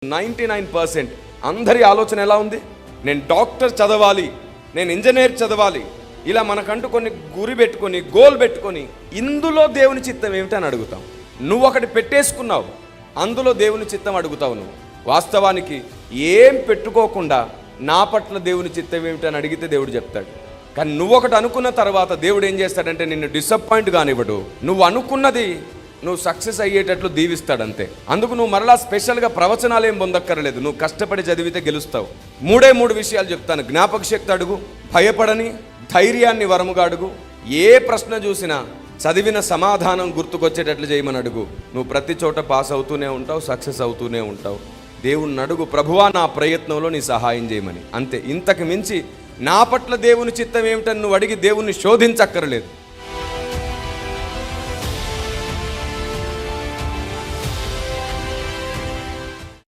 99% అందరి ఆలోచన ఎలా ఉంది? నేను డాక్టర్ చదవాలి, నేను ఇంజనీర్ చదవాలి, ఇలా మనకంటూ కొన్ని గురి పెట్టుకొని గోల్ పెట్టుకొని ఇందులో దేవుని చిత్తం ఏమిటని అడుగుతాం. నువ్వు ఒకటి పెట్టేసుకున్నావు, అందులో దేవుని చిత్తం అడుగుతావు. నువ్వు వాస్తవానికి ఏం పెట్టుకోకుండా నా పట్ల దేవుని చిత్తం ఏమిటని అడిగితే దేవుడు చెప్తాడు. కానీ నువ్వు ఒకటి అనుకున్న తర్వాత దేవుడు ఏం చేస్తాడంటే నిన్ను డిసప్పాయింట్ కానివ్వడు. నువ్వు అనుకున్నది నువ్వు సక్సెస్ అయ్యేటట్లు దీవిస్తాడంతే. అందుకు నువ్వు మరలా స్పెషల్గా ప్రవచనాలు ఏం పొందక్కర్లేదు. నువ్వు కష్టపడి చదివితే గెలుస్తావు. మూడు విషయాలు చెప్తాను. జ్ఞాపక శక్తి అడుగు, భయపడని, ధైర్యాన్ని వరముగా అడుగు, ఏ ప్రశ్న చూసినా చదివిన సమాధానం గుర్తుకొచ్చేటట్లు చేయమని అడుగు. నువ్వు ప్రతి చోట పాస్ అవుతూనే ఉంటావు, సక్సెస్ అవుతూనే ఉంటావు. దేవుణ్ణి అడుగు, ప్రభువా నా ప్రయత్నంలో నీ సహాయం చేయమని. అంతే. ఇంతకు మించి నా పట్ల దేవుని చిత్తం ఏమిటని నువ్వు అడిగి దేవుణ్ణి శోధించక్కర్లేదు.